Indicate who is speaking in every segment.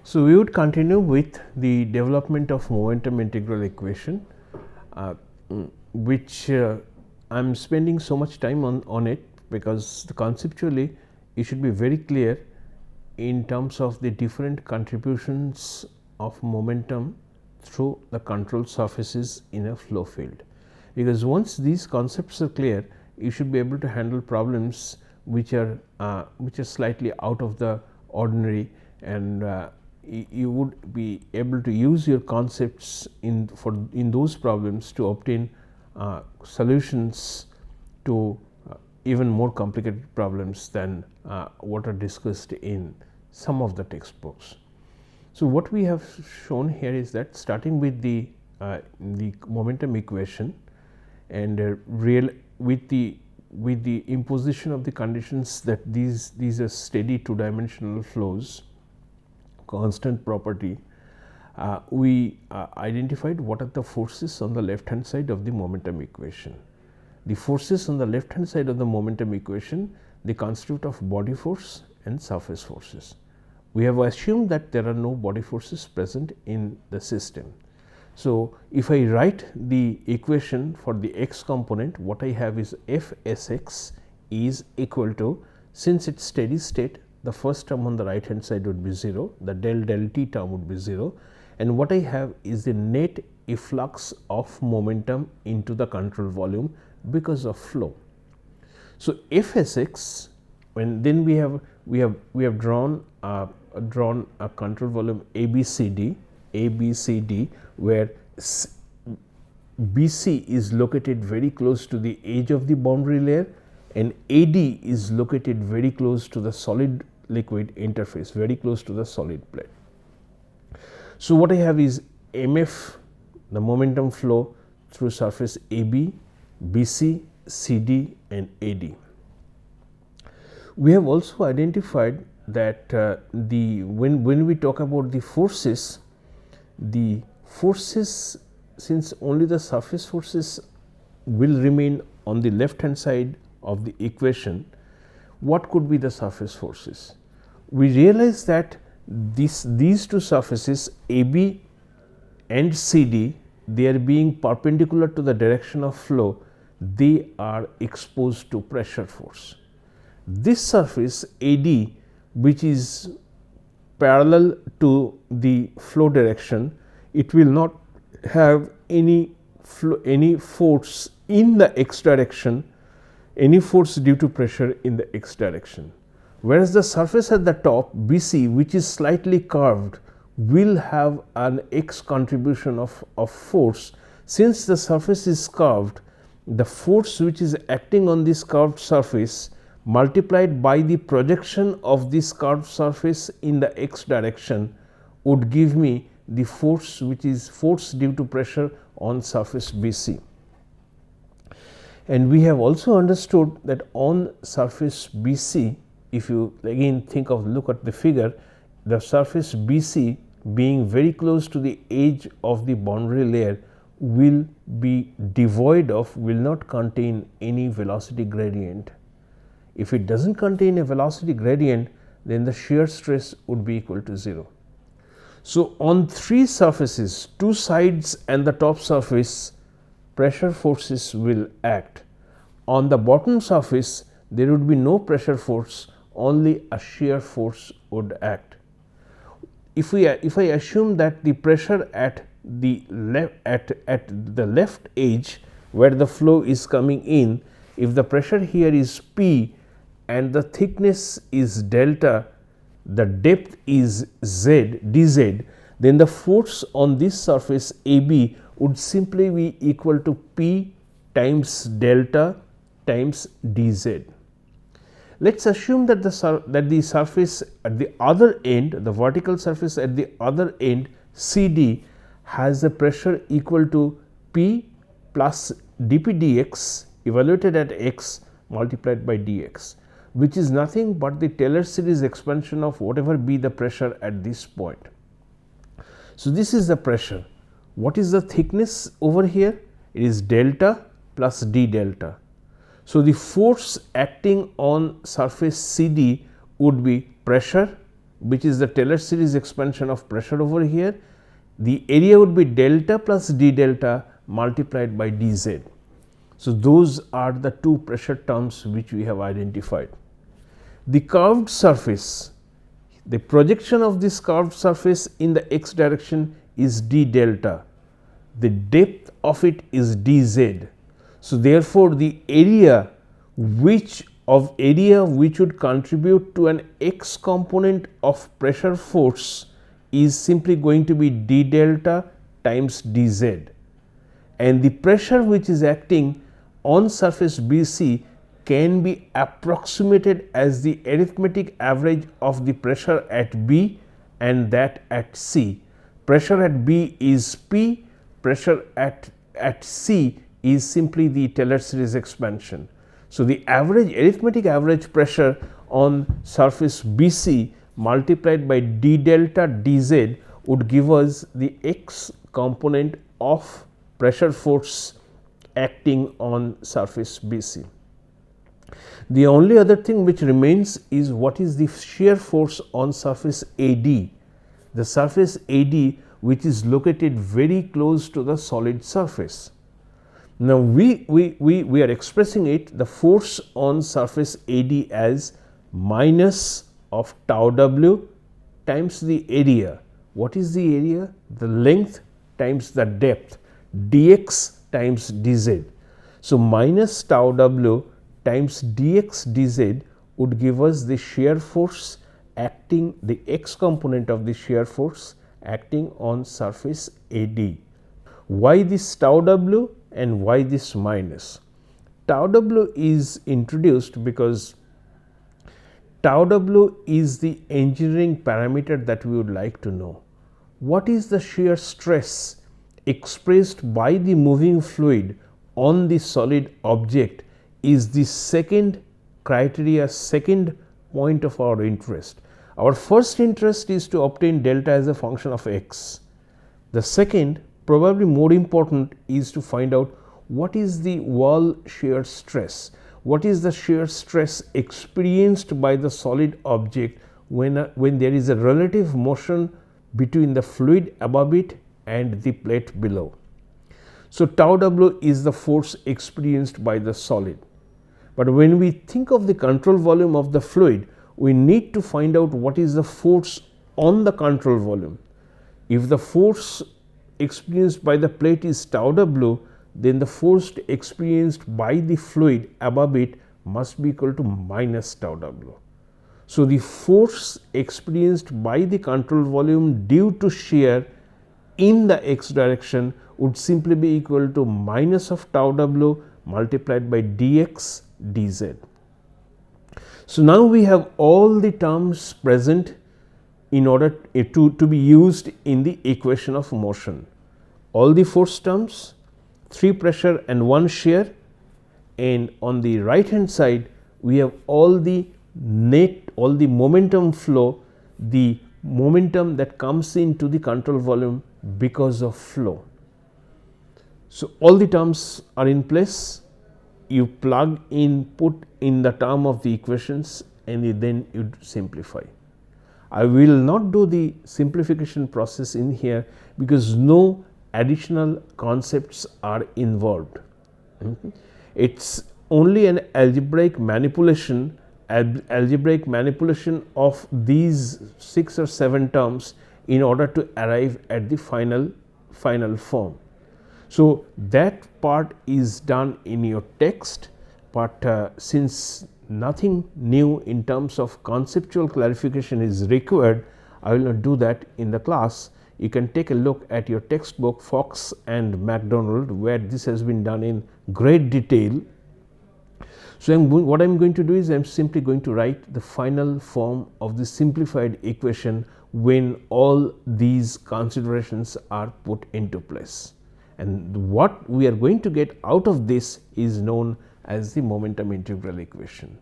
Speaker 1: So, we would continue with the development of momentum integral equation, which I am spending so much time on it because conceptually it should be very clear in terms of the different contributions of momentum through the control surfaces in a flow field. Because once these concepts are clear, you should be able to handle problems which are slightly out of the ordinary, and you would be able to use your concepts in those problems to obtain solutions to even more complicated problems than what are discussed in some of the textbooks. So, what we have shown here is that starting with the momentum equation and with the imposition of the conditions that these are steady two dimensional flows, constant property, we identified what are the forces on the left hand side of the momentum equation. The forces on the left hand side of the momentum equation, they constitute of body force and surface forces. We have assumed that there are no body forces present in the system. So, if I write the equation for the x component, what I have is f s x is equal to, since it is steady state, the first term on the right hand side would be 0, the del t term would be 0, and what I have is the net efflux of momentum into the control volume because of flow. So, f s x, when then we have drawn a control volume A B C D, where B C is located very close to the edge of the boundary layer and A D is located very close to the solid liquid interface, very close to the solid plate. So, what I have is MF, the momentum flow through surface AB, BC, CD and AD. We have also identified that when we talk about the forces, since only the surface forces will remain on the left hand side of the equation, what could be the surface forces? We realize that these two surfaces AB and CD, they are being perpendicular to the direction of flow, they are exposed to pressure force. This surface AD, which is parallel to the flow direction, it will not have any force in the x direction, any force due to pressure in the x direction. Whereas the surface at the top BC, which is slightly curved, will have an x contribution of force. Since the surface is curved, the force which is acting on this curved surface multiplied by the projection of this curved surface in the x direction would give me the force which is force due to pressure on surface BC. And we have also understood that on surface BC, if you again look at the figure, the surface BC being very close to the edge of the boundary layer will be devoid of, will not contain any velocity gradient. If it does not contain a velocity gradient, then the shear stress would be equal to 0. So, on three surfaces, two sides and the top surface, pressure forces will act. On the bottom surface, there would be no pressure force, only a shear force would act. If I assume that the pressure at the left edge where the flow is coming in, if the pressure here is P and the thickness is delta, the depth is Z, dz, then the force on this surface AB would simply be equal to P times delta times dz. Let us assume that the surface at the other end, the vertical surface at the other end CD, has a pressure equal to P plus dP dx evaluated at x multiplied by dx, which is nothing but the Taylor series expansion of whatever be the pressure at this point. So, this is the pressure. What is the thickness over here? It is delta plus d delta. So, the force acting on surface CD would be pressure which is the Taylor series expansion of pressure over here, the area would be delta plus d delta multiplied by dz. So, those are the two pressure terms which we have identified. The curved surface, the projection of this curved surface in the x direction is d delta, the depth of it is dz. So, therefore, the area which would contribute to an x component of pressure force is simply going to be d delta times dz, and the pressure which is acting on surface BC can be approximated as the arithmetic average of the pressure at B and that at C. Pressure at B is P, pressure at C is simply the Taylor series expansion. So, the average arithmetic average pressure on surface BC multiplied by d delta dz would give us the x component of pressure force acting on surface BC. The only other thing which remains is what is the shear force on surface AD, the surface AD which is located very close to the solid surface. Now, we are expressing it, the force on surface AD as minus of tau w times the area. What is the area? The length times the depth, dx times dz. So, minus tau w times dx dz would give us the shear force acting, the x component of the shear force acting on surface AD. Why this tau w and why this minus? Tau w is introduced because tau w is the engineering parameter that we would like to know. What is the shear stress expressed by the moving fluid on the solid object is the second criteria, second point of our interest. Our first interest is to obtain delta as a function of x. The second, probably more important, is to find out what is the wall shear stress. What is the shear stress experienced by the solid object when there is a relative motion between the fluid above it and the plate below. So, tau w is the force experienced by the solid. But when we think of the control volume of the fluid, we need to find out what is the force on the control volume. If the force experienced by the plate is tau w, then the force experienced by the fluid above it must be equal to minus tau w. So, the force experienced by the control volume due to shear in the x direction would simply be equal to minus of tau w multiplied by dx dz. So, now we have all the terms present in order to be used in the equation of motion. All the force terms, 3 pressure and 1 shear, and on the right hand side we have all the momentum flow, the momentum that comes into the control volume because of flow. So, all the terms are in place. You plug in, put in the term of the equations, and then you simplify. I will not do the simplification process in here because no additional concepts are involved. It is only an algebraic manipulation of these 6 or 7 terms in order to arrive at the final form. So, that part is done in your text, but since nothing new in terms of conceptual clarification is required, I will not do that in the class. You can take a look at your textbook Fox and MacDonald, where this has been done in great detail. So, what I am going to do is I am simply going to write the final form of the simplified equation when all these considerations are put into place. And what we are going to get out of this is known as the momentum integral equation.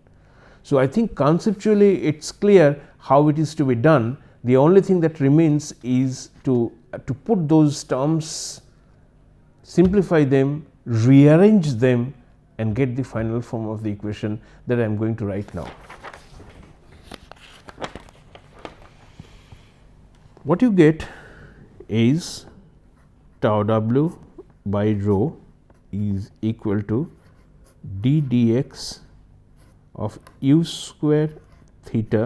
Speaker 1: So, I think conceptually it is clear how it is to be done. The only thing that remains is to put those terms, simplify them, rearrange them, and get the final form of the equation that I am going to write now. what you get is tau w by rho is equal to d dx of u square theta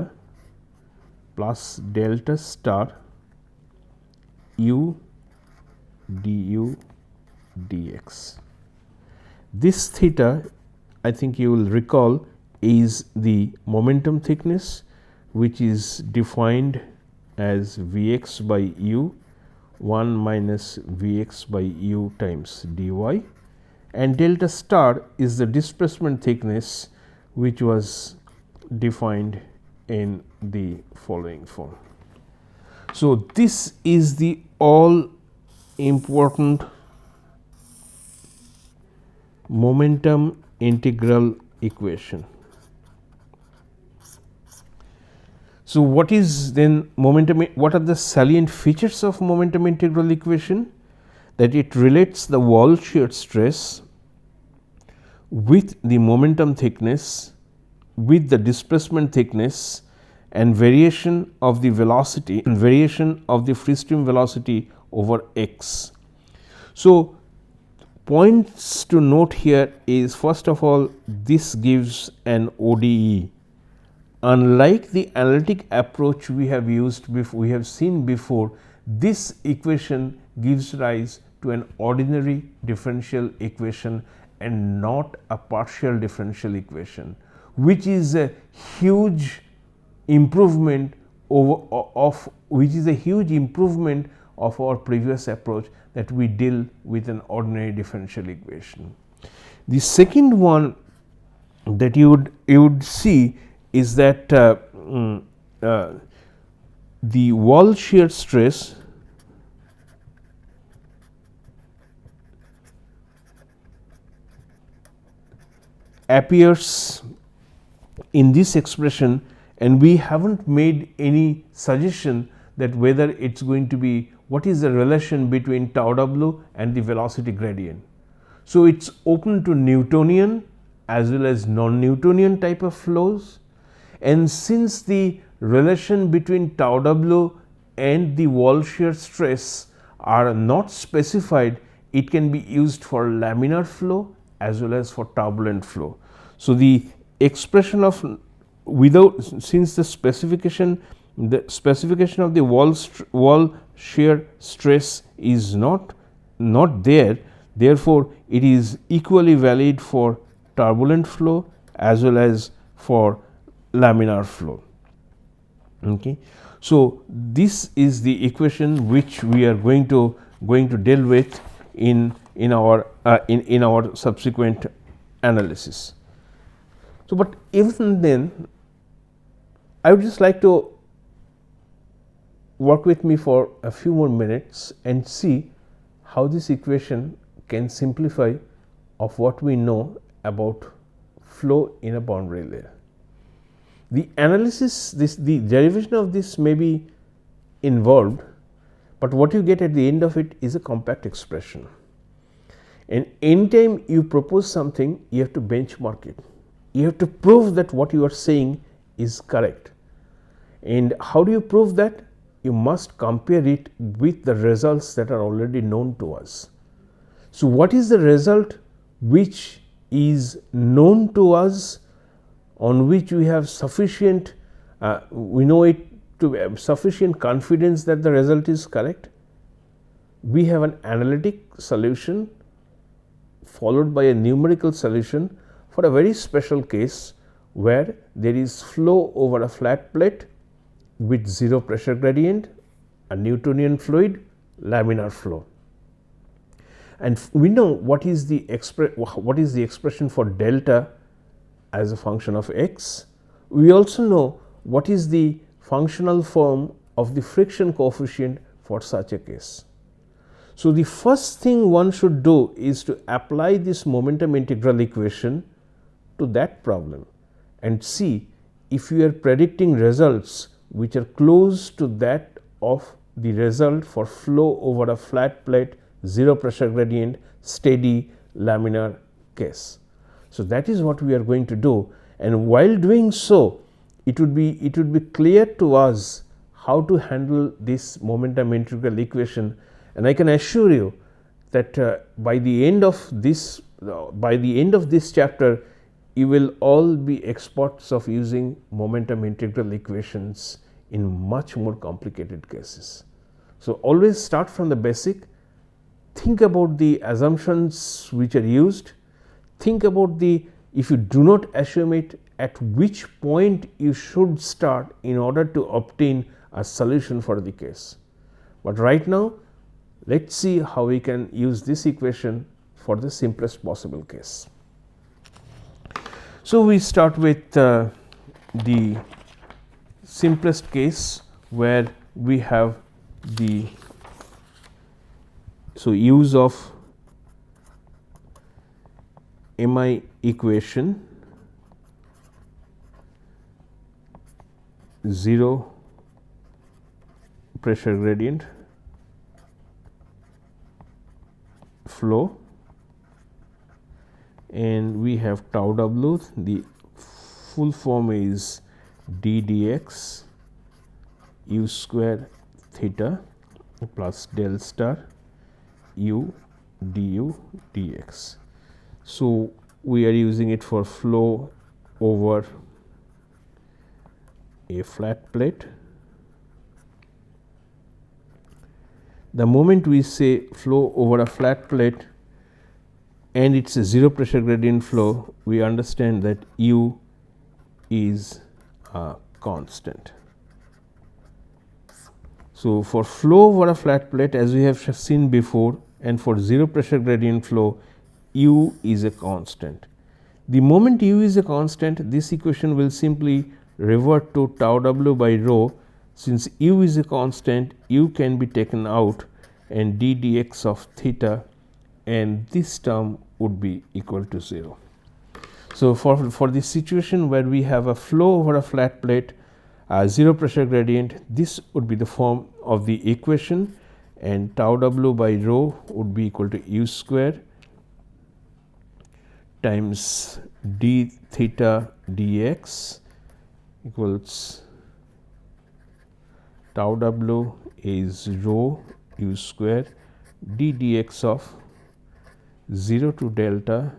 Speaker 1: plus delta star u du dx. This theta, I think you will recall, is the momentum thickness, which is defined as Vx by u 1 minus Vx by u times dy, and delta star is the displacement thickness, which was defined in the following form. So, this is the all important momentum integral equation. So, what is then momentum? What are the salient features of momentum integral equation? That it relates the wall shear stress with the momentum thickness, with the displacement thickness, and variation of the velocity and variation of the free stream velocity over x. So, points to note here is, first of all, this gives an ODE. Unlike the analytic approach we have used before, we have seen before, this equation gives rise to an ordinary differential equation and not a partial differential equation, which is a huge improvement of our previous approach, that we deal with an ordinary differential equation. The second one that you would see is that the wall shear stress appears in this expression, and we haven't made any suggestion that whether it is going to be, what is the relation between tau w and the velocity gradient. So, it is open to Newtonian as well as non-Newtonian type of flows, and since the relation between tau w and the wall shear stress are not specified, it can be used for laminar flow as well as for turbulent flow. So, the expression of since the specification of the wall shear stress is not there, therefore, it is equally valid for turbulent flow as well as for laminar flow. Okay. So, this is the equation which we are going to deal with in our subsequent analysis. So, but even then, I would just like to work with me for a few more minutes and see how this equation can simplify of what we know about flow in a boundary layer. The analysis, the derivation of this may be involved, but what you get at the end of it is a compact expression. And anytime you propose something, you have to benchmark it. You have to prove that what you are saying is correct. And how do you prove that? You must compare it with the results that are already known to us. So, what is the result which is known to us, on which we have sufficient, we know it to have sufficient confidence that the result is correct? We have an analytic solution followed by a numerical solution for a very special case where there is flow over a flat plate with 0 pressure gradient, a Newtonian fluid, laminar flow. And we know what is the expression for delta as a function of x. We also know what is the functional form of the friction coefficient for such a case. So, the first thing one should do is to apply this momentum integral equation to that problem and see if we are predicting results which are close to that of the result for flow over a flat plate, 0 pressure gradient, steady laminar case. So, that is what we are going to do, and while doing so, it would be clear to us how to handle this momentum integral equation, and I can assure you that by the end of this chapter you will all be experts of using momentum integral equations in much more complicated cases. So always start from the basic, think about the assumptions which are used, think about the, if you do not assume it, at which point you should start in order to obtain a solution for the case. But right now let us see how we can use this equation for the simplest possible case. So we start with the simplest case where we have the use of MI equation, 0 pressure gradient flow, and we have tau w, the full form is d dx u square theta plus del star u du dx. So we are using it for flow over a flat plate. The moment we say flow over a flat plate and it is a 0 pressure gradient flow, we understand that u is a constant. So for flow over a flat plate, as we have seen before, and for 0 pressure gradient flow, u is a constant. The moment u is a constant, this equation will simply revert to tau w by rho. Since u is a constant, u can be taken out and d dx of theta, and this term would be equal to 0. So for this situation where we have a flow over a flat plate, 0 pressure gradient, this would be the form of the equation, and tau w by rho would be equal to u square times d theta dx equals tau w is rho u square d dx of 0 to delta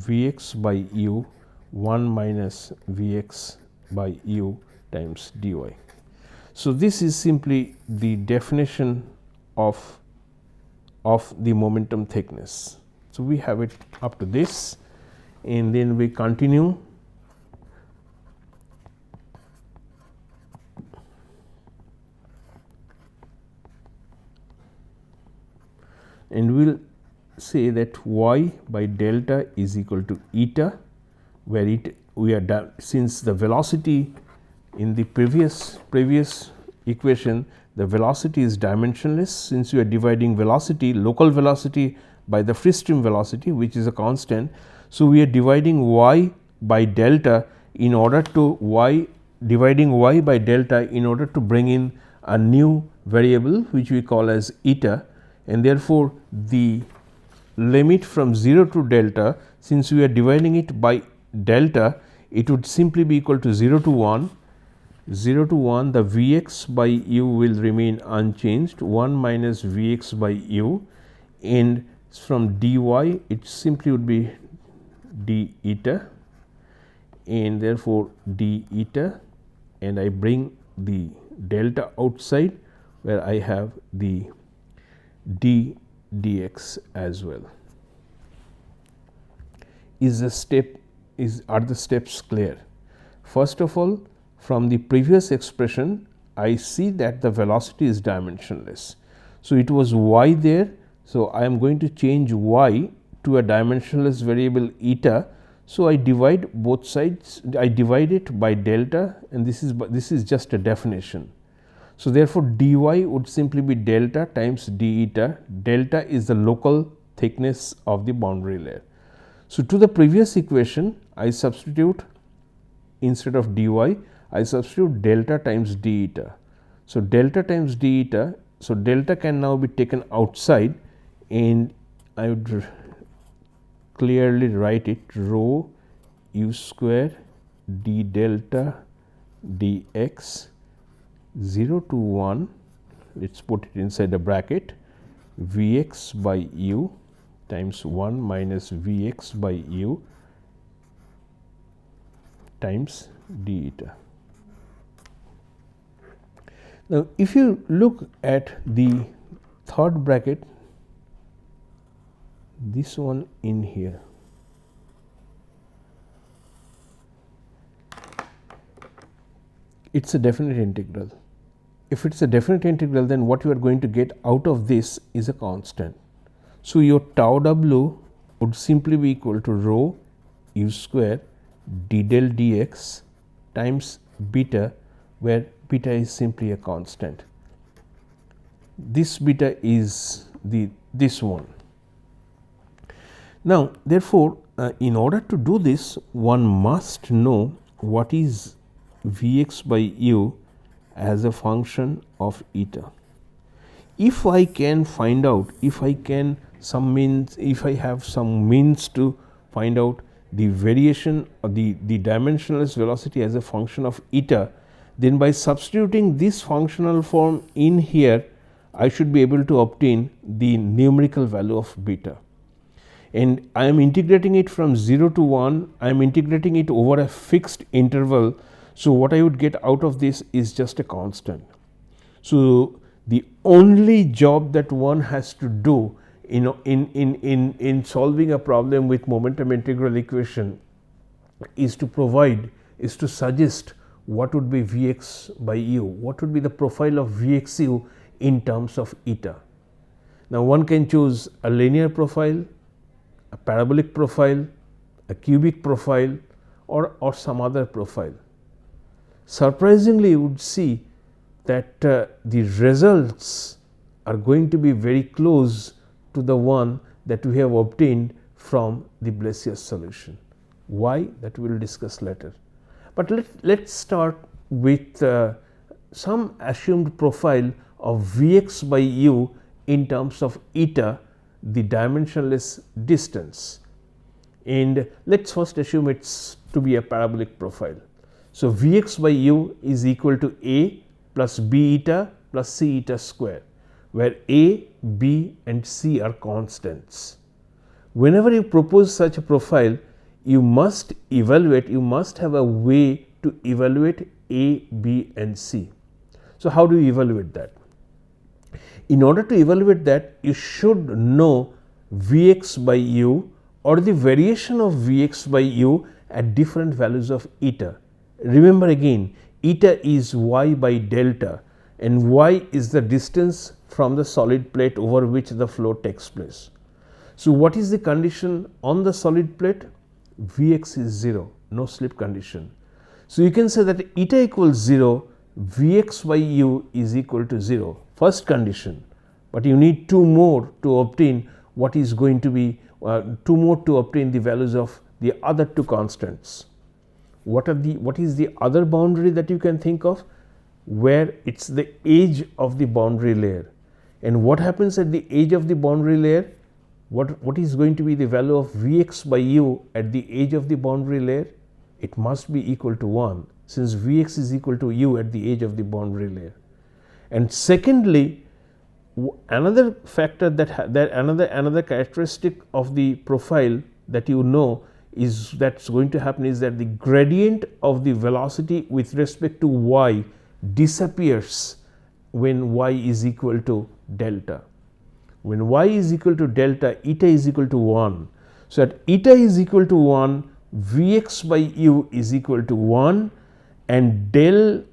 Speaker 1: Vx by u 1 minus Vx by u times dy. So this is simply the definition of the momentum thickness. So we have it up to this, and then we continue. And we will say that y by delta is equal to eta, where we are done, since the velocity in the previous equation, the velocity is dimensionless. Since we are dividing velocity, local velocity, by the free stream velocity, which is a constant. So we are dividing y by delta in order to dividing y by delta in order to bring in a new variable which we call as eta, and therefore the limit from 0 to delta, since we are dividing it by delta, it would simply be equal to 0 to 1. 0 to 1, the Vx by u will remain unchanged, 1 minus Vx by u, and from dy it simply would be d eta, and therefore d eta, and I bring the delta outside where I have the d dx as well. Are the steps clear? First of all, from the previous expression, I see that the velocity is dimensionless. So it was y there. So I am going to change y to a dimensionless variable eta. So I divide both sides. I divide it by delta, and this is just a definition. So therefore dy would simply be delta times d eta. Delta is the local thickness of the boundary layer. So to the previous equation, I substitute, instead of dy, I substitute delta times d eta. So delta times d eta, so delta can now be taken outside, and I would clearly write it rho u square d delta dx 0 to 1, let us put it inside a bracket, Vx by u times 1 minus Vx by u times d eta. Now, if you look at the third bracket, this one in here, it is a definite integral. If it is a definite integral, then what you are going to get out of this is a constant. So, your tau w would simply be equal to rho u square d del dx times beta, where beta is simply a constant. This beta is this one. Now, therefore, in order to do this, one must know what is Vx by u as a function of eta. If I can find out, if I have some means to find out the variation or the dimensionless velocity as a function of eta, then by substituting this functional form in here, I should be able to obtain the numerical value of beta. And I am integrating it from 0 to 1, I am integrating it over a fixed interval. So, what I would get out of this is just a constant. So, the only job that one has to do in solving a problem with momentum integral equation is to suggest what would be Vx by u, what would be the profile of Vxu in terms of eta. Now, one can choose a linear profile, a parabolic profile, a cubic profile, or some other profile. Surprisingly, you would see that the results are going to be very close to the one that we have obtained from the Blasius solution. Why? That we will discuss later. But let us start with some assumed profile of Vx by u in terms of eta, the dimensionless distance. And let us first assume it is to be a parabolic profile. So, Vx by u is equal to a plus b eta plus c eta square, where a, b and c are constants. Whenever you propose such a profile, you must have a way to evaluate a, b and c. So, how do you evaluate that? In order to evaluate that, you should know Vx by u or the variation of Vx by u at different values of eta. Remember again, eta is y by delta and y is the distance from the solid plate over which the flow takes place. So, what is the condition on the solid plate? Vx is 0, no slip condition. So, you can say that eta equals 0, Vx by u is equal to 0, first condition, but you need two more to obtain what is going to be two more to obtain the values of the other two constants. What is the other boundary that you can think of? Where it is the edge of the boundary layer. And what happens at the edge of the boundary layer? What is going to be the value of Vx by u at the edge of the boundary layer? It must be equal to 1, since Vx is equal to u at the edge of the boundary layer. And secondly, another factor another characteristic of the profile that you know is that's going to happen is that the gradient of the velocity with respect to y disappears when y is equal to delta. When y is equal to delta, eta is equal to 1. So, at eta is equal to 1, Vx by u is equal to 1 and del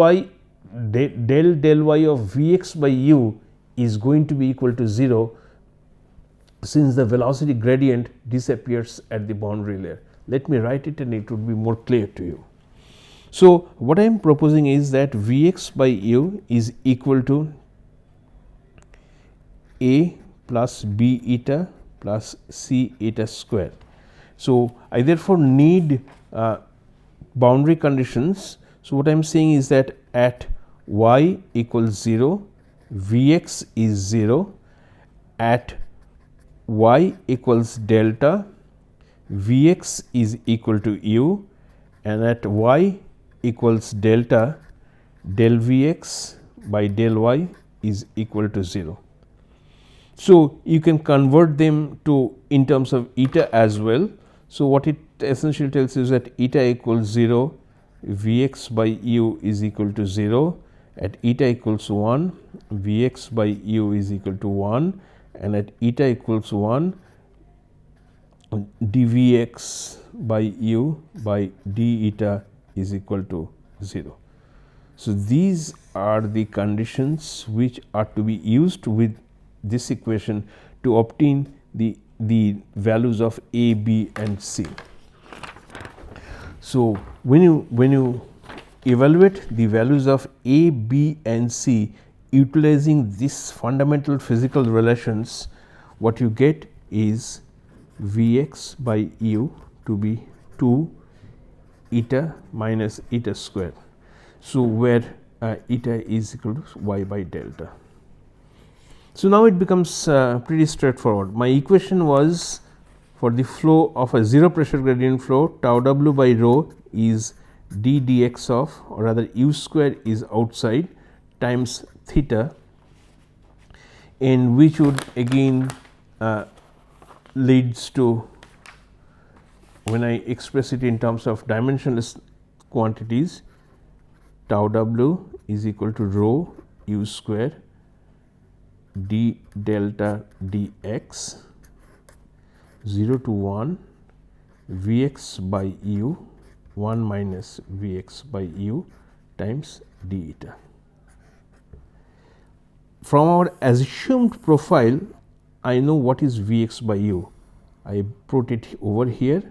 Speaker 1: y of Vx by u is going to be equal to 0, since the velocity gradient disappears at the boundary layer. Let me write it and it would be more clear to you. So, what I am proposing is that Vx by u is equal to a plus b eta plus c eta square. So, I therefore need boundary conditions. So, what I am saying is that at y equals 0, Vx is 0, at y equals delta, Vx is equal to u, and at y equals delta, del Vx by del y is equal to 0. So, you can convert them to in terms of eta as well. So, what it essentially tells you is that eta equals 0, Vx by u is equal to 0, at eta equals 1, Vx by u is equal to 1, and at eta equals 1, dVx by u by d eta is equal to 0. So, these are the conditions which are to be used with this equation to obtain the values of a, b and c. So, when you evaluate the values of a, b and c utilizing these fundamental physical relations, what you get is Vx by u to be 2 eta minus eta square. So, where eta is equal to y by delta. So, now it becomes pretty straightforward. My equation was for the flow of a 0 pressure gradient flow, tau w by rho is d dx of, or rather u square is outside, times theta, and which would again leads to, when I express it in terms of dimensionless quantities, tau w is equal to rho u square d delta dx 0 to 1 Vx by u 1 minus Vx by u times d eta. From our assumed profile, I know what is Vx by u. I put it over here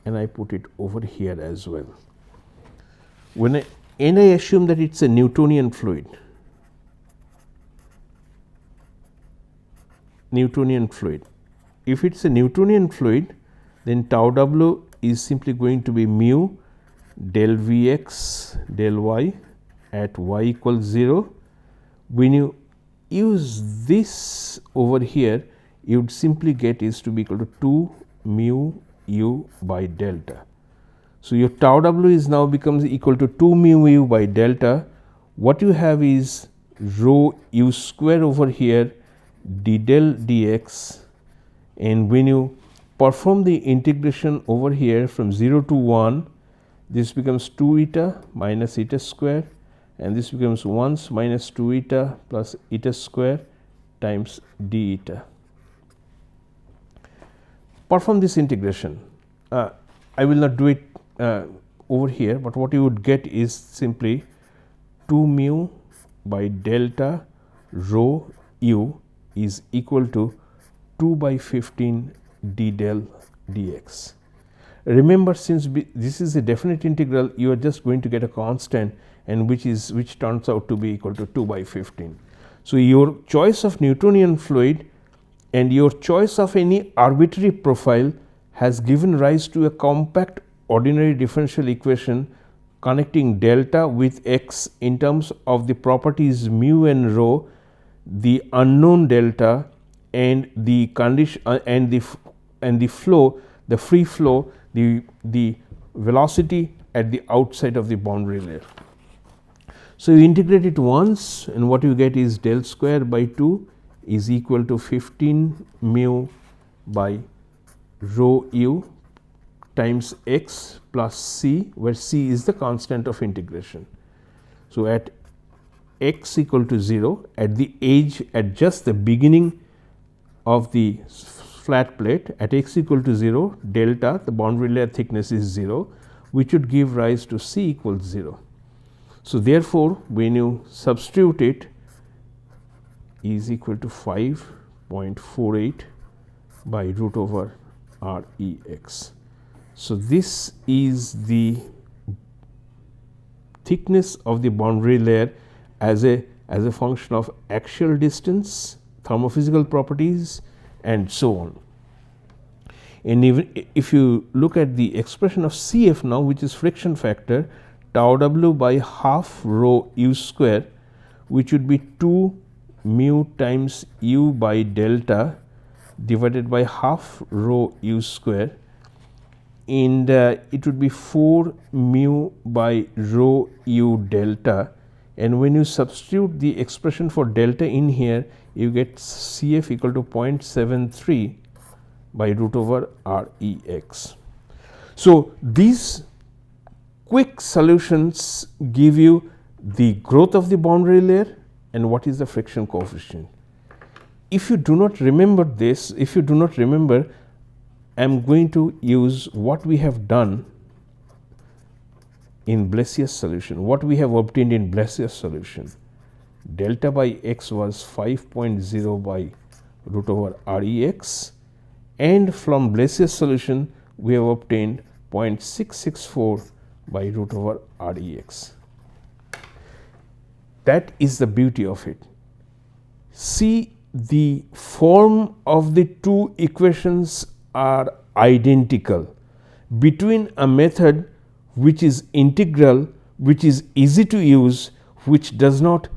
Speaker 1: and I put it over here as well. When I assume that it is a Newtonian fluid. If it is a Newtonian fluid, then tau w is simply going to be mu del Vx del y at y equals 0. When you use this over here, you would simply get is to be equal to 2 mu u by delta. So, your tau w is now becomes equal to 2 mu u by delta. What you have is rho u square over here d del dx, and when you perform the integration over here from 0 to 1, this becomes 2 eta minus eta square, and this becomes 1 minus 2 eta plus eta square times d eta. Perform this integration. I will not do it over here, but what you would get is simply 2 mu by delta rho u is equal to 2 by 15 d del dx. Remember, since this is a definite integral, you are just going to get a constant, and which turns out to be equal to 2 by 15. So, your choice of Newtonian fluid and your choice of any arbitrary profile has given rise to a compact ordinary differential equation connecting delta with x in terms of the properties mu and rho, the unknown delta, and the condition and the flow, the free flow, the velocity at the outside of the boundary layer. So, you integrate it once, and what you get is del square by 2 is equal to 15 mu by rho u times x plus c, where c is the constant of integration. So, at x equal to 0, at the edge, at just the beginning of the flat plate, at x equal to 0, delta, the boundary layer thickness is 0, which would give rise to c equals 0. So, therefore, when you substitute it, is equal to 5.48 by root over r e x. So, this is the thickness of the boundary layer as a function of axial distance, thermophysical properties, and so on. And even if you look at the expression of Cf now, which is friction factor, tau w by half rho u square, which would be 2 mu times u by delta divided by half rho u square, and it would be 4 mu by rho u delta and when you substitute the expression for delta in here, you get Cf equal to 0.73 by root over Rex. So, these quick solutions give you the growth of the boundary layer and what is the friction coefficient. If you do not remember this, if you do not remember, I am going to use what we have done in Blasius solution, what we have obtained in Blasius solution. Delta by x was 5.0 by root over Rex, and from Blasius solution we have obtained 0.664 by root over Rex. That is the beauty of it. See, the form of the two equations are identical between a method which is integral, which is easy to use, which does not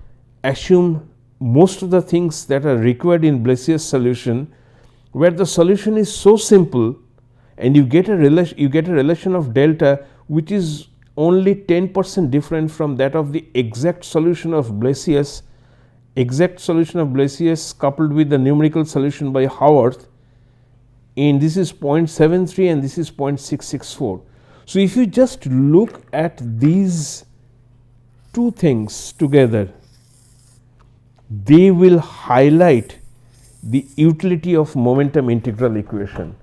Speaker 1: assume most of the things that are required in Blasius solution, where the solution is so simple and you get a relation of delta which is only 10% different from that of the exact solution of Blasius, coupled with the numerical solution by Haworth, and this is 0.73 and this is 0.664. So, if you just look at these two things together, they will highlight the utility of momentum integral equation.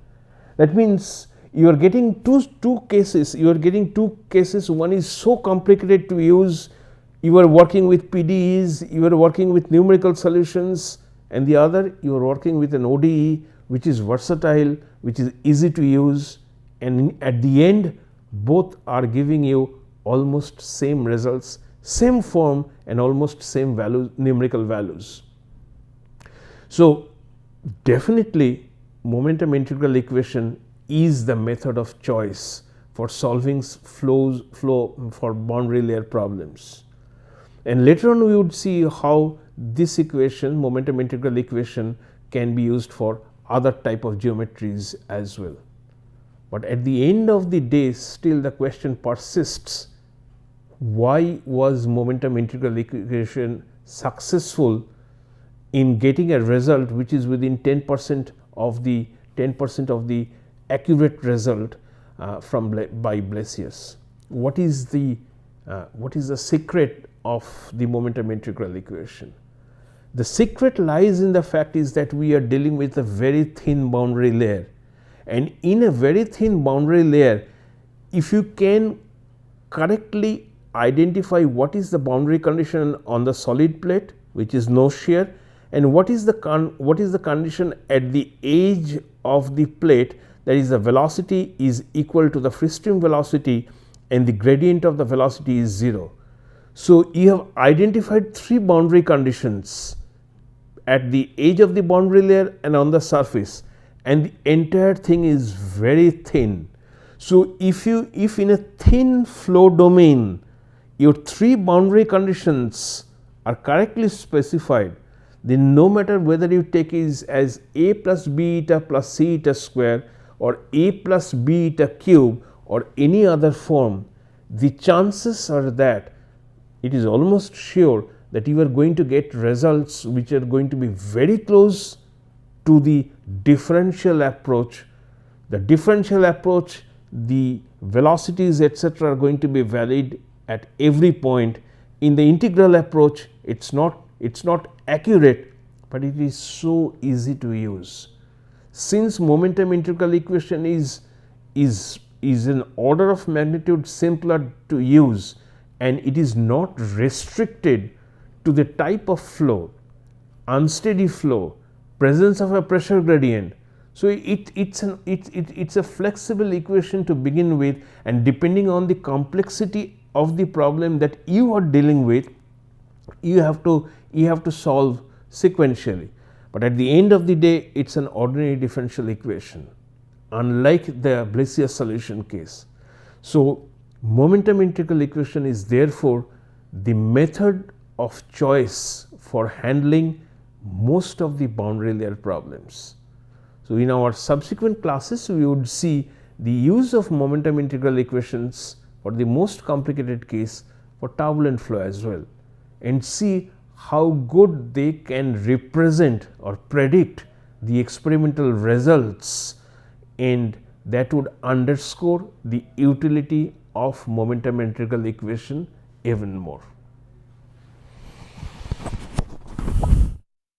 Speaker 1: That means you are getting two cases. One is so complicated to use, you are working with PDEs, you are working with numerical solutions, and the other you are working with an ODE which is versatile, which is easy to use, and at the end both are giving you almost same results, same form and almost same values, numerical values. So, definitely momentum integral equation is the method of choice for solving flow for boundary layer problems. And later on we would see how this equation, momentum integral equation, can be used for other type of geometries as well. But at the end of the day, still the question persists, why was momentum integral equation successful in getting a result which is within 10% of the accurate result by Blasius? What is the secret of the momentum integral equation? The secret lies in the fact is that we are dealing with a very thin boundary layer, and in a very thin boundary layer, if you can correctly identify what is the boundary condition on the solid plate, which is no shear, and what is the condition at the edge of the plate, that is the velocity is equal to the free stream velocity and the gradient of the velocity is 0. So, you have identified three boundary conditions at the edge of the boundary layer and on the surface, and the entire thing is very thin. So, if in a thin flow domain your three boundary conditions are correctly specified, then no matter whether you take it as a plus b eta plus c eta square or a plus b eta cube or any other form, the chances are that it is almost sure that you are going to get results which are going to be very close to the differential approach. The differential approach, the velocities etc. are going to be valid at every point. In the integral approach, it's not accurate, but it is so easy to use. Since momentum integral equation is an order of magnitude simpler to use, and it is not restricted to the type of flow, unsteady flow, presence of a pressure gradient. So, it's a flexible equation to begin with, and depending on the complexity of the problem that you are dealing with, you have to solve sequentially. But at the end of the day, it's an ordinary differential equation, unlike the Blasius solution case. So, momentum integral equation is therefore the method of choice for handling most of the boundary layer problems. So, in our subsequent classes, we would see the use of momentum integral equations for the most complicated case for turbulent flow as well. and see how good they can represent or predict the experimental results, and that would underscore the utility of momentum integral equation even more.